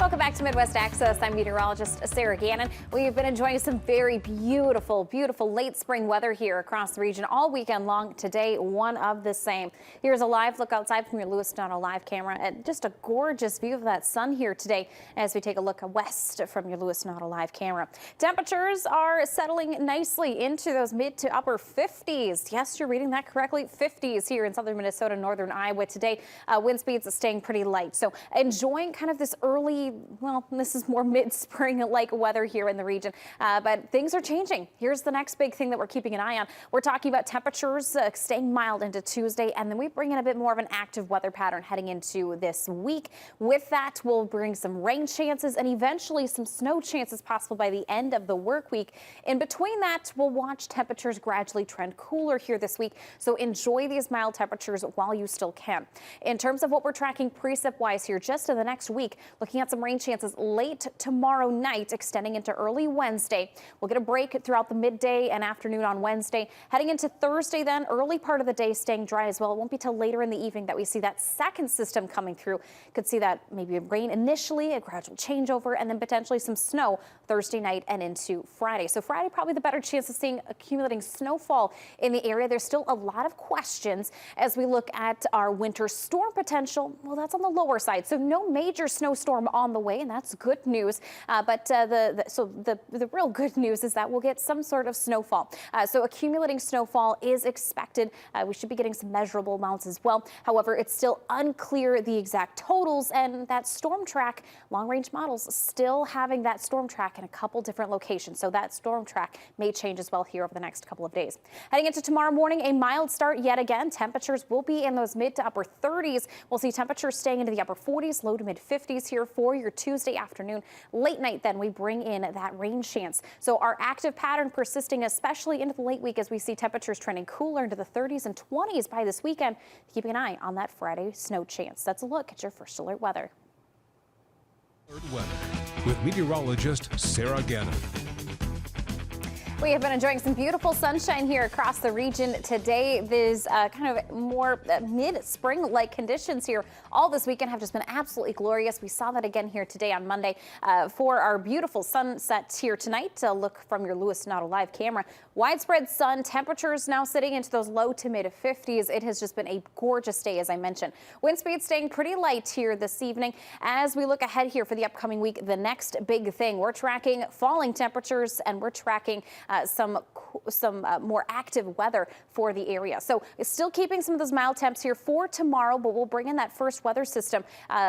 Welcome back to Midwest Access. I'm meteorologist Sarah Gannon. We've been enjoying some very beautiful late spring weather here across the region all weekend long. Today, one of the same. Here's a live look outside from your Lewis Donald live camera, and just a gorgeous view of that sun here today as we take a look west from your Lewis Donald live camera. Temperatures are settling nicely into those mid to upper 50s. Yes, you're reading that correctly. 50s here in southern Minnesota, northern Iowa today. Wind speeds staying pretty light. So enjoying kind of this early, well, this is more mid-spring like weather here in the region, but things are changing. Here's the next big thing that we're keeping an eye on. We're talking about temperatures staying mild into Tuesday, and then we bring in a bit more of an active weather pattern heading into this week. With that, we'll bring some rain chances and eventually some snow chances possible by the end of the work week. In between that, we'll watch temperatures gradually trend cooler here this week, so enjoy these mild temperatures while you still can. In terms of what we're tracking precip-wise here just in the next week, looking at some rain chances late tomorrow night, extending into early Wednesday. We'll get a break throughout the midday and afternoon on Wednesday. Heading into Thursday then, early part of the day staying dry as well. It won't be till later in the evening that we see that second system coming through. Could see that maybe rain initially, a gradual changeover, and then potentially some snow Thursday night and into Friday. So Friday, probably the better chance of seeing accumulating snowfall in the area. There's still a lot of questions as we look at our winter storm potential. Well, that's on the lower side, so no major snowstorm on the way, and that's good news. But the real good news is that we'll get some sort of snowfall. So accumulating snowfall is expected. We should be getting some measurable amounts as well. However, it's still unclear the exact totals, and that storm track, long-range models still having that storm track in a couple different locations. So that storm track may change as well here over the next couple of days. Heading into tomorrow morning, a mild start yet again. Temperatures will be in those mid to upper 30s. We'll see temperatures staying into the upper 40s, low to mid 50s here for your Tuesday afternoon. Late night, then we bring in that rain chance. So our active pattern persisting, especially into the late week as we see temperatures trending cooler into the 30s and 20s by this weekend. Keeping an eye on that Friday snow chance. That's a look at your first alert weather. Weather with meteorologist Sarah Gannon. We have been enjoying some beautiful sunshine here across the region today. These kind of more mid-spring-like conditions here all this weekend have just been absolutely glorious. We saw that again here today on Monday for our beautiful sunsets here tonight. Look from your Lewis Donald live camera. Widespread sun, temperatures now sitting into those low to mid 50s. It has just been a gorgeous day, as I mentioned. Wind speed staying pretty light here this evening. As we look ahead here for the upcoming week, the next big thing, we're tracking falling temperatures and we're tracking some more active weather for the area. So it's still keeping some of those mild temps here for tomorrow, but we'll bring in that first weather system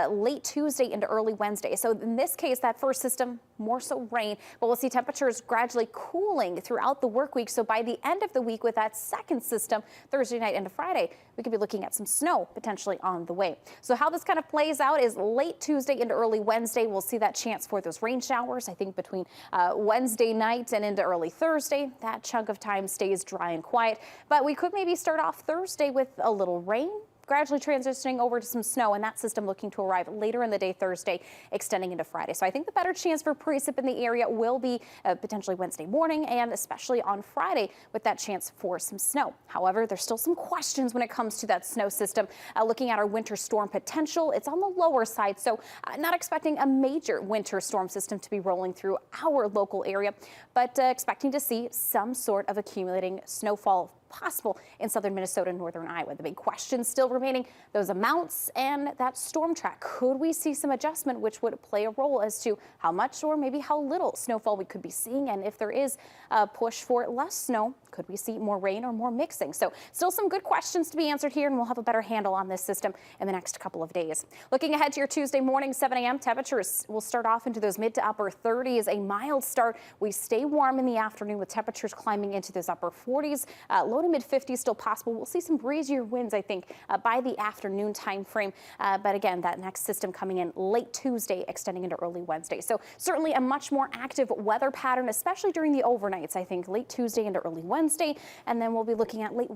late Tuesday into early Wednesday. So in this case, that first system, more so rain, but we'll see temperatures gradually cooling throughout the work week. So by the end of the week with that second system, Thursday night into Friday, we could be looking at some snow potentially on the way. So how this kind of plays out is late Tuesday into early Wednesday, we'll see that chance for those rain showers, I think between Wednesday night and into early Thursday. That chunk of time stays dry and quiet, but we could maybe start off Thursday with a little rain, gradually transitioning over to some snow, and that system looking to arrive later in the day Thursday, extending into Friday. So I think the better chance for precip in the area will be potentially Wednesday morning and especially on Friday with that chance for some snow. However, there's still some questions when it comes to that snow system. Looking at our winter storm potential, it's on the lower side, so not expecting a major winter storm system to be rolling through our local area, but expecting to see some sort of accumulating snowfall possible in southern Minnesota and northern Iowa. The big question still remaining, those amounts and that storm track. Could we see some adjustment which would play a role as to how much or maybe how little snowfall we could be seeing? And if there is a push for less snow, could we see more rain or more mixing? So still some good questions to be answered here, and we'll have a better handle on this system in the next couple of days. Looking ahead to your Tuesday morning, 7 a.m. temperatures will start off into those mid to upper 30s, a mild start. We stay warm in the afternoon with temperatures climbing into those upper 40s, low to mid 50s still possible. We'll see some breezier winds, I think, by the afternoon time frame. But again, that next system coming in late Tuesday, extending into early Wednesday. So certainly a much more active weather pattern, especially during the overnights, I think, late Tuesday into early Wednesday. And then we'll be looking at late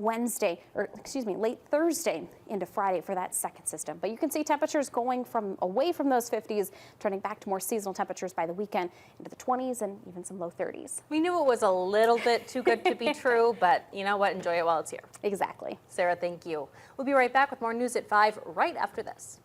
Thursday into Friday for that second system. But you can see temperatures going away from those 50s, turning back to more seasonal temperatures by the weekend into the 20s and even some low 30s. We knew it was a little bit too good to be true, but you know what? Enjoy it while it's here. Exactly. Sarah, thank you. We'll be right back with more news at 5 right after this.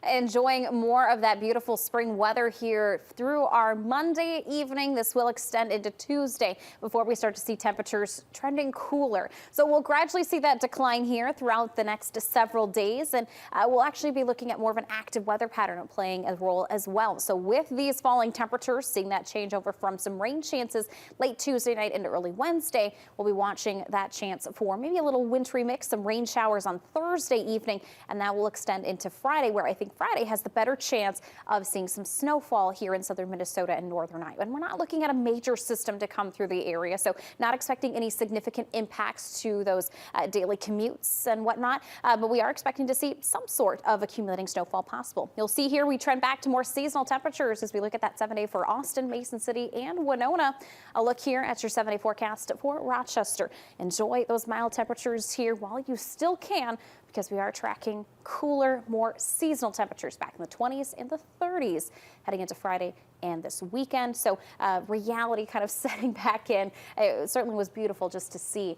enjoying more of that beautiful spring weather here through our Monday evening. This will extend into Tuesday before we start to see temperatures trending cooler. So we'll gradually see that decline here throughout the next several days, and we'll actually be looking at more of an active weather pattern playing a role as well. So with these falling temperatures, seeing that change over from some rain chances late Tuesday night into early Wednesday, we'll be watching that chance for maybe a little wintry mix, some rain showers on Thursday evening, and that will extend into Friday, where I think Friday has the better chance of seeing some snowfall here in southern Minnesota and northern Iowa. And we're not looking at a major system to come through the area, so not expecting any significant impacts to those daily commutes and whatnot, but we are expecting to see some sort of accumulating snowfall possible. You'll see here we trend back to more seasonal temperatures as we look at that 7-day for Austin, Mason City, and Winona. A look here at your 7-day forecast for Rochester. Enjoy those mild temperatures here while you still can, because we are tracking cooler, more seasonal temperatures back in the 20s and the 30s heading into Friday and this weekend. So reality kind of setting back in. It certainly was beautiful just to see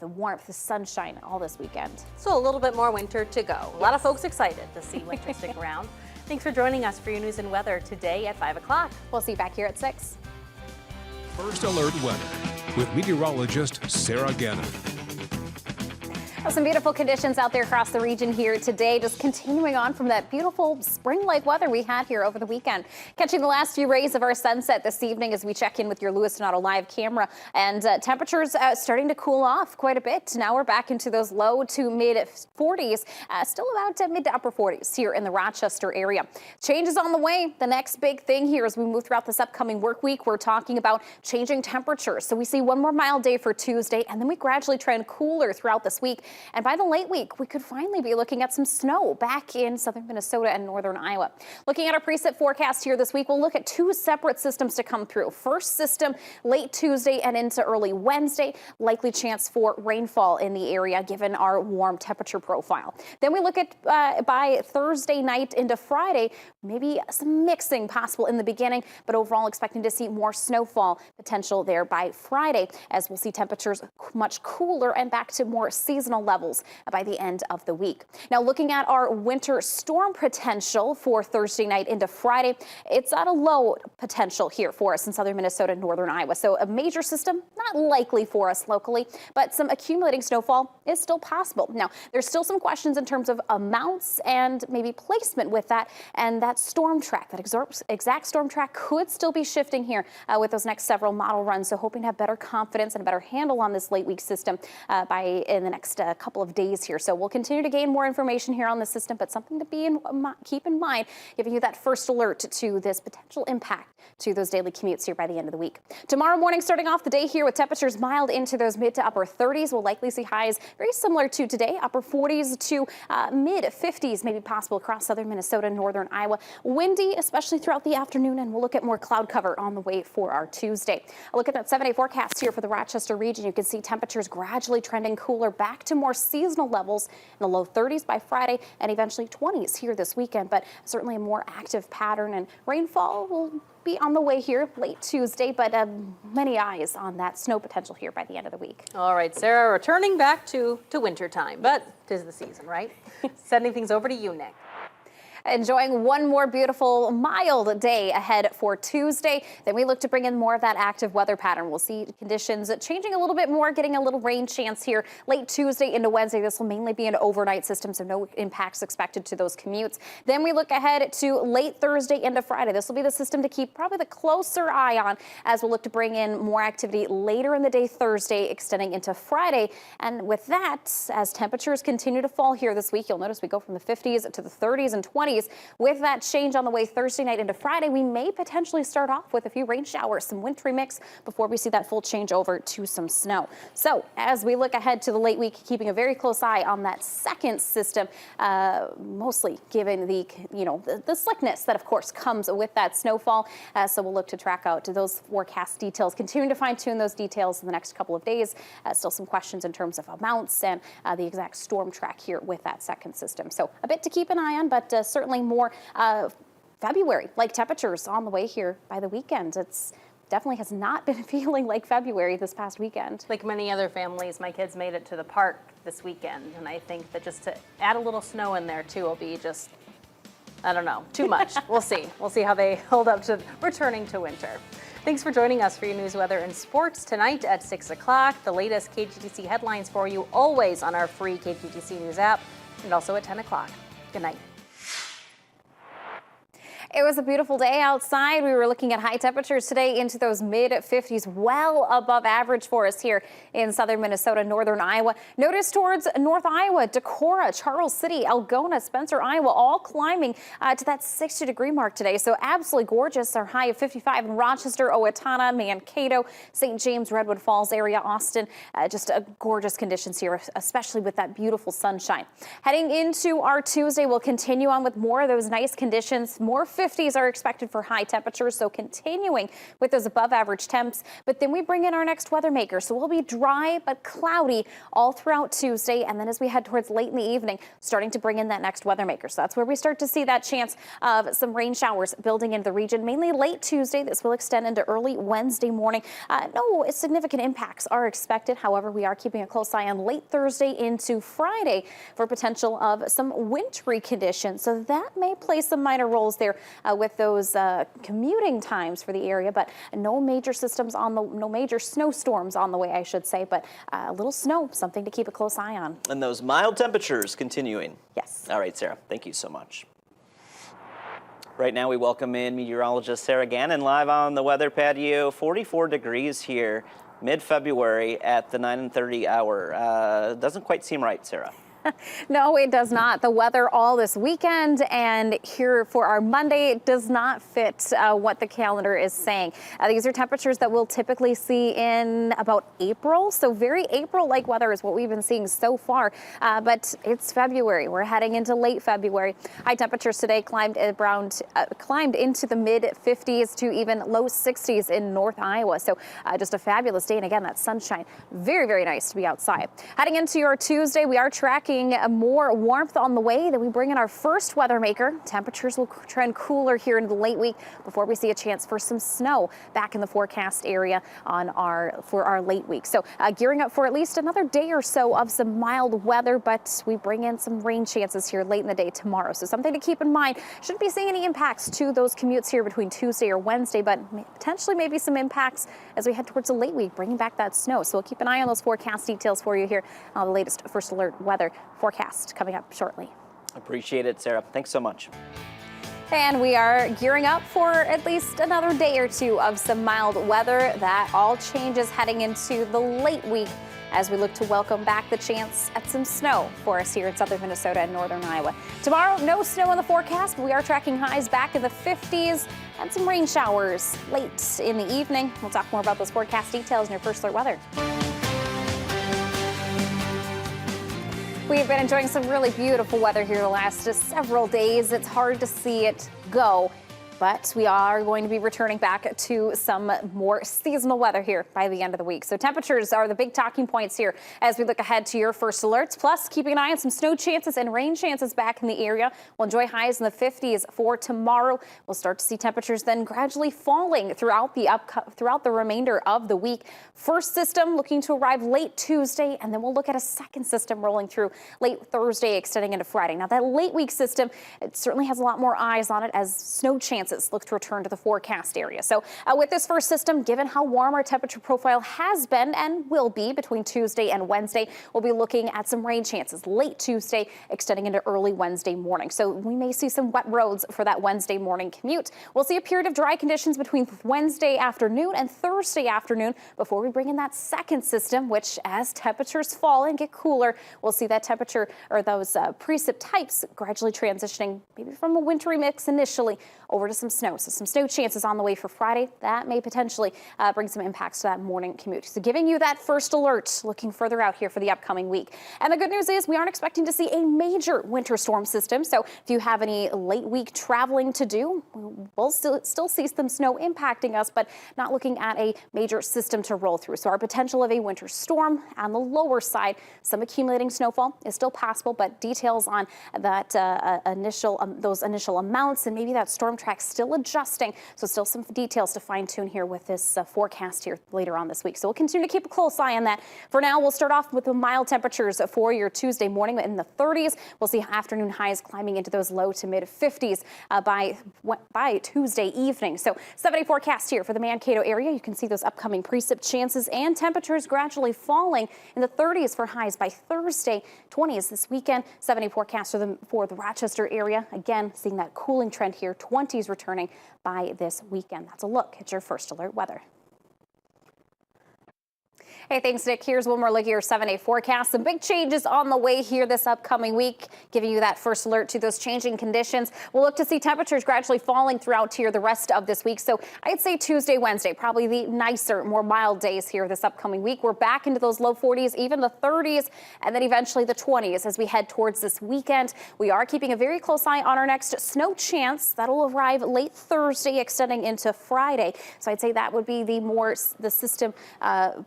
the warmth, the sunshine all this weekend. So a little bit more winter to go. A lot of folks excited to see winter stick around. Thanks for joining us for your news and weather today at 5 o'clock. We'll see you back here at 6. First Alert Weather with meteorologist Sarah Gannon. Some beautiful conditions out there across the region here today, just continuing on from that beautiful spring-like weather we had here over the weekend. Catching the last few rays of our sunset this evening as we check in with your Lewis Donato live camera, and temperatures starting to cool off quite a bit. Now we're back into those low to mid 40s, still about mid to upper 40s here in the Rochester area. Changes on the way. The next big thing here as we move throughout this upcoming work week, we're talking about changing temperatures. So we see one more mild day for Tuesday, and then we gradually trend cooler throughout this week. And by the late week, we could finally be looking at some snow back in southern Minnesota and northern Iowa. Looking at our preset forecast here this week, we'll look at two separate systems to come through. First system late Tuesday and into early Wednesday. Likely chance for rainfall in the area given our warm temperature profile. Then we look at by Thursday night into Friday, maybe some mixing possible in the beginning, but overall expecting to see more snowfall potential there by Friday, as we'll see temperatures much cooler and back to more seasonal levels by the end of the week. Now looking at our winter storm potential for Thursday night into Friday, it's at a low potential here for us in southern Minnesota and northern Iowa. So a major system not likely for us locally, but some accumulating snowfall is still possible. Now there's still some questions in terms of amounts and maybe placement with that, and that storm track, that exact storm track could still be shifting here with those next several model runs. So hoping to have better confidence and a better handle on this late week system by in the next couple of days here. So we'll continue to gain more information here on the system, but something to keep in mind, giving you that first alert to this potential impact to those daily commutes here by the end of the week. Tomorrow morning, starting off the day here with temperatures mild into those mid to upper 30s. We'll likely see highs very similar to today, upper 40s to mid 50s, maybe possible across southern Minnesota and northern Iowa. Windy, especially throughout the afternoon, and we'll look at more cloud cover on the way for our Tuesday. A look at that 7-day forecast here for the Rochester region. You can see temperatures gradually trending cooler back to more seasonal levels in the low 30s by Friday and eventually 20s here this weekend, but certainly a more active pattern, and rainfall will be on the way here late Tuesday, but many eyes on that snow potential here by the end of the week. All right, Sarah, returning back to winter time, but 'tis the season, right? Sending things over to you, Nick. Enjoying one more beautiful, mild day ahead for Tuesday. Then we look to bring in more of that active weather pattern. We'll see conditions changing a little bit more, getting a little rain chance here late Tuesday into Wednesday. This will mainly be an overnight system, so no impacts expected to those commutes. Then we look ahead to late Thursday into Friday. This will be the system to keep probably the closer eye on as we'll look to bring in more activity later in the day Thursday, extending into Friday. And with that, as temperatures continue to fall here this week, you'll notice we go from the 50s to the 30s and 20s. With that change on the way Thursday night into Friday, we may potentially start off with a few rain showers, some wintry mix before we see that full change over to some snow. So as we look ahead to the late week, keeping a very close eye on that second system, mostly given the slickness that of course comes with that snowfall. So we'll look to track out those forecast details, continuing to fine tune those details in the next couple of days. Still some questions in terms of amounts and the exact storm track here with that second system. So a bit to keep an eye on, but certainly more February-like temperatures on the way here by the weekend. It's definitely has not been feeling like February this past weekend. Like many other families, my kids made it to the park this weekend, and I think that just to add a little snow in there too will be just I don't know, too much. We'll see. We'll see how they hold up to returning to winter. Thanks for joining us for your news, weather, and sports tonight at 6 o'clock. The latest KGTC headlines for you always on our free KGTC News app and also at 10 o'clock. Good night. It was a beautiful day outside. We were looking at high temperatures today into those mid-50s, well above average for us here in southern Minnesota, northern Iowa. Notice towards North Iowa, Decorah, Charles City, Algona, Spencer, Iowa, all climbing to that 60-degree mark today. So absolutely gorgeous. Our high of 55 in Rochester, Owatonna, Mankato, St. James, Redwood Falls area, Austin. Just gorgeous conditions here, especially with that beautiful sunshine. Heading into our Tuesday, we'll continue on with more of those nice conditions. More 50s are expected for high temperatures, so continuing with those above average temps. But then we bring in our next weather maker, so we'll be dry but cloudy all throughout Tuesday. And then as we head towards late in the evening, starting to bring in that next weather maker. So that's where we start to see that chance of some rain showers building into the region, mainly late Tuesday. This will extend into early Wednesday morning. No significant impacts are expected. However, we are keeping a close eye on late Thursday into Friday for potential of some wintry conditions. So that may play some minor roles there with those commuting times for the area, but no major snowstorms on the way, I should say, but a little snow, something to keep a close eye on. And those mild temperatures continuing. Yes. All right, Sarah, thank you so much. Right now we welcome in meteorologist Sarah Gannon live on the weather patio. 44 degrees here, mid-February at the 9:30 hour. Doesn't quite seem right, Sarah. No, it does not. The weather all this weekend and here for our Monday does not fit what the calendar is saying. These are temperatures that we'll typically see in about April. So very April-like weather is what we've been seeing so far. But it's February. We're heading into late February. High temperatures today climbed into the mid-50s to even low 60s in North Iowa. So just a fabulous day. And again, that sunshine, very, very nice to be outside. Heading into your Tuesday, we are tracking more warmth on the way. Then we bring in our first weather maker. Temperatures will trend cooler here into the late week before we see a chance for some snow back in the forecast area for our late week. So gearing up for at least another day or so of some mild weather, but we bring in some rain chances here late in the day tomorrow. So something to keep in mind. Shouldn't be seeing any impacts to those commutes here between Tuesday or Wednesday, but potentially maybe some impacts as we head towards the late week, bringing back that snow. So we'll keep an eye on those forecast details for you here on the latest First Alert weather forecast coming up shortly. Appreciate it, Sarah. Thanks so much. And we are gearing up for at least another day or two of some mild weather. That all changes heading into the late week as we look to welcome back the chance at some snow for us here in southern Minnesota and northern Iowa. Tomorrow, no snow in the forecast, but we are tracking highs back in the 50s and some rain showers late in the evening. We'll talk more about those forecast details in your First Alert weather. We've been enjoying some really beautiful weather here the last several days. It's hard to see it go, but we are going to be returning back to some more seasonal weather here by the end of the week. So temperatures are the big talking points here as we look ahead to your first alerts. Plus, keeping an eye on some snow chances and rain chances back in the area. We'll enjoy highs in the 50s for tomorrow. We'll start to see temperatures then gradually falling throughout the remainder of the week. First system looking to arrive late Tuesday, and then we'll look at a second system rolling through late Thursday, extending into Friday. Now, that late week system, it certainly has a lot more eyes on it as snow chances look to return to the forecast area. So with this first system, given how warm our temperature profile has been and will be between Tuesday and Wednesday, we'll be looking at some rain chances late Tuesday, extending into early Wednesday morning. So we may see some wet roads for that Wednesday morning commute. We'll see a period of dry conditions between Wednesday afternoon and Thursday afternoon before we bring in that second system, which as temperatures fall and get cooler, we'll see that temperature or those precip types gradually transitioning maybe from a wintry mix initially over to some snow. So some snow chances on the way for Friday. That may potentially bring some impacts to that morning commute. So giving you that first alert, looking further out here for the upcoming week. And the good news is we aren't expecting to see a major winter storm system. So if you have any late week traveling to do, we'll still see some snow impacting us, but not looking at a major system to roll through. So our potential of a winter storm on the lower side, some accumulating snowfall is still possible, but details on that those initial amounts and maybe that storm track still adjusting. So still some details to fine tune here with this forecast here later on this week. So we'll continue to keep a close eye on that. For now, we'll start off with the mild temperatures for your Tuesday morning in the 30s. We'll see afternoon highs climbing into those low to mid 50s by Tuesday evening. So 70 forecast here for the Mankato area. You can see those upcoming precip chances and temperatures gradually falling in the 30s for highs by Thursday, 20s this weekend. 70 forecast for the Rochester area. Again, seeing that cooling trend here, 20s returning by this weekend. That's a look at your first alert weather. Hey, thanks, Nick. Here's one more look at your 7-day forecast. Some big changes on the way here this upcoming week, giving you that first alert to those changing conditions. We'll look to see temperatures gradually falling throughout here the rest of this week. So I'd say Tuesday, Wednesday, probably the nicer, more mild days here this upcoming week. We're back into those low 40s, even the 30s, and then eventually the 20s as we head towards this weekend. We are keeping a very close eye on our next snow chance. That'll arrive late Thursday, extending into Friday. So I'd say that would be the system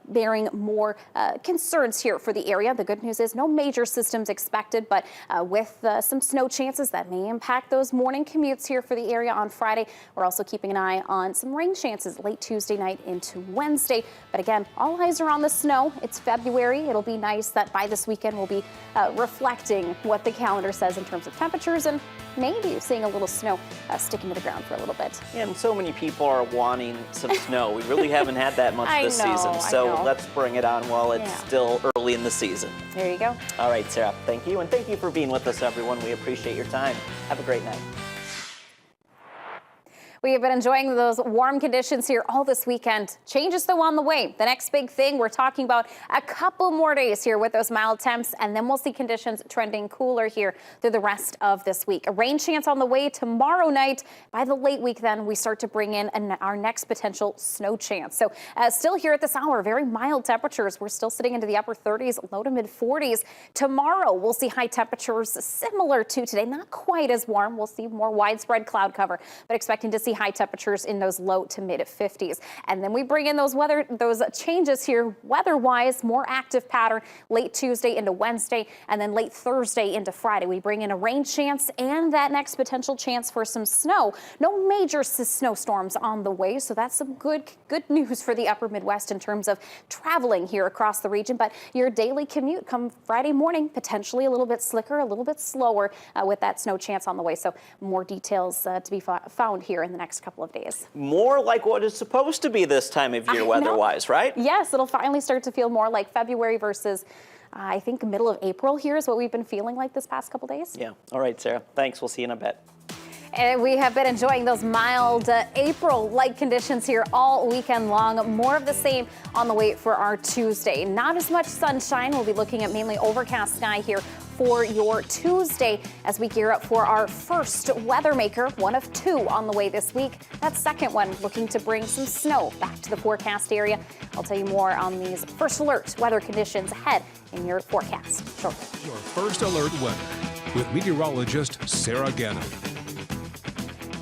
bearing more concerns here for the area. The good news is no major systems expected, but with some snow chances that may impact those morning commutes here for the area on Friday. We're also keeping an eye on some rain chances late Tuesday night into Wednesday. But again, all eyes are on the snow. It's February. It'll be nice that by this weekend we'll be reflecting what the calendar says in terms of temperatures and maybe seeing a little snow sticking to the ground for a little bit. Yeah, and so many people are wanting some snow. We really haven't had that much this season, so let's bring it on while it's still early in the season. There you go. All right, Sarah, thank you, and thank you for being with us, everyone. We appreciate your time. Have a great night. We have been enjoying those warm conditions here all this weekend. Changes, though, on the way. The next big thing, we're talking about a couple more days here with those mild temps, and then we'll see conditions trending cooler here through the rest of this week. A rain chance on the way tomorrow night. By the late week, then, we start to bring in our next potential snow chance. So still here at this hour, very mild temperatures. We're still sitting into the upper 30s, low to mid 40s. Tomorrow, we'll see high temperatures similar to today, not quite as warm. We'll see more widespread cloud cover, but expecting to see high temperatures in those low to mid 50s. And then we bring in those changes here weather-wise, more active pattern late Tuesday into Wednesday, and then late Thursday into Friday. We bring in a rain chance and that next potential chance for some snow. No major snowstorms on the way, so that's some good news for the upper Midwest in terms of traveling here across the region. But your daily commute come Friday morning, potentially a little bit slicker, a little bit slower with that snow chance on the way. So more details to be found here in the next couple of days. More like what it's supposed to be this time of year weather-wise, right? Yes, it'll finally start to feel more like February versus I think middle of April here is what we've been feeling like this past couple days. Yeah. All right, Sarah. Thanks. We'll see you in a bit. And we have been enjoying those mild April-like conditions here all weekend long. More of the same on the way for our Tuesday. Not as much sunshine. We'll be looking at mainly overcast sky here for your Tuesday as we gear up for our first weather maker, one of two on the way this week. That second one looking to bring some snow back to the forecast area. I'll tell you more on these first alert weather conditions ahead in your forecast shortly. Your first alert weather with meteorologist Sarah Gannon.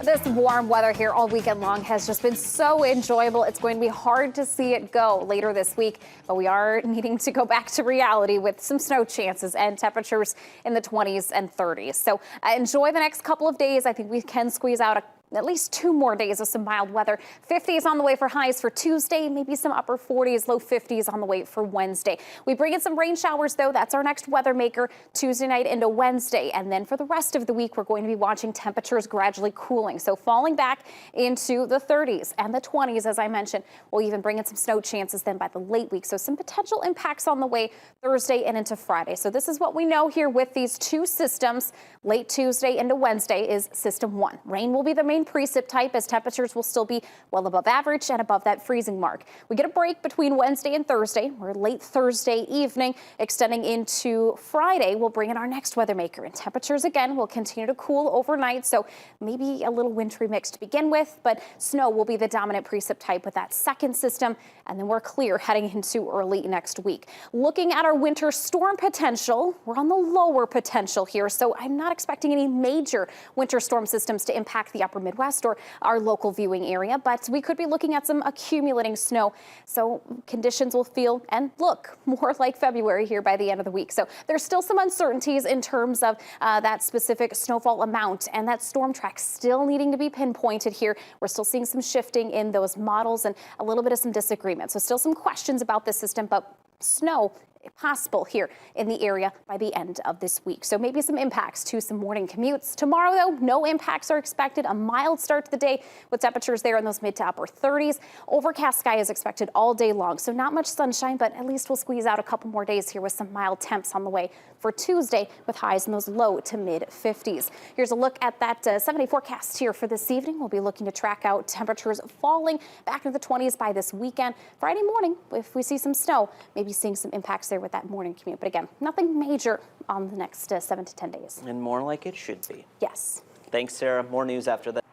This warm weather here all weekend long has just been so enjoyable. It's going to be hard to see it go later this week, but we are needing to go back to reality with some snow chances and temperatures in the 20s and 30s. So enjoy the next couple of days. I think we can squeeze out at least 2 more days of some mild weather. 50s on the way for highs for Tuesday, maybe some upper 40s, low 50s on the way for Wednesday. We bring in some rain showers, though. That's our next weather maker Tuesday night into Wednesday. And then for the rest of the week, we're going to be watching temperatures gradually cooling. So falling back into the 30s and the 20s, as I mentioned. We'll even bring in some snow chances then by the late week. So some potential impacts on the way Thursday and into Friday. So this is what we know here with these two systems. Late Tuesday into Wednesday is system 1. Rain will be the main precip type as temperatures will still be well above average and above that freezing mark. We get a break between Wednesday and Thursday. We're late Thursday evening extending into Friday. We'll bring in our next weather maker, and temperatures again will continue to cool overnight. So maybe a little wintry mix to begin with, but snow will be the dominant precip type with that second system. And then we're clear heading into early next week. Looking at our winter storm potential, we're on the lower potential here. So I'm not expecting any major winter storm systems to impact the upper Midwest or our local viewing area, but we could be looking at some accumulating snow. So conditions will feel and look more like February here by the end of the week. So there's still some uncertainties in terms of that specific snowfall amount, and that storm track still needing to be pinpointed here. We're still seeing some shifting in those models and a little bit of some disagreement. So still some questions about this system, but snow possible here in the area by the end of this week. So maybe some impacts to some morning commutes. Tomorrow, though, no impacts are expected. A mild start to the day with temperatures there in those mid to upper 30s. Overcast sky is expected all day long, so not much sunshine, but at least we'll squeeze out a couple more days here with some mild temps on the way for Tuesday with highs in those low to mid 50s. Here's a look at that 7-day forecast here for this evening. We'll be looking to track out temperatures falling back into the 20s by this weekend. Friday morning, if we see some snow, maybe seeing some impacts there with that morning commute. But again, nothing major on the next 7 to 10 days. And more like it should be. Yes. Thanks, Sarah. More news after that.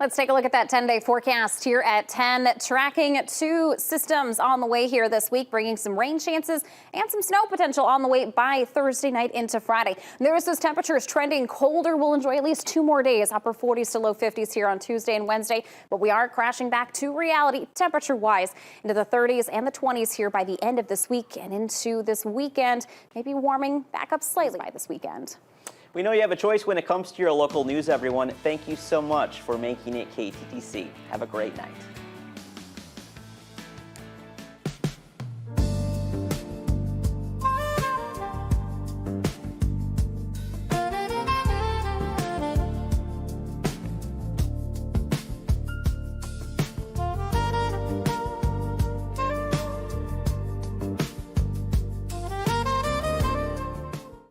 Let's take a look at that 10-day forecast here at 10. Tracking 2 systems on the way here this week, bringing some rain chances and some snow potential on the way by Thursday night into Friday. Notice those temperatures trending colder. We'll enjoy at least 2 more days, upper 40s to low 50s here on Tuesday and Wednesday. But we are crashing back to reality temperature-wise into the 30s and the 20s here by the end of this week and into this weekend. Maybe warming back up slightly by this weekend. We know you have a choice when it comes to your local news, everyone. Thank you so much for making it KTTC. Have a great night.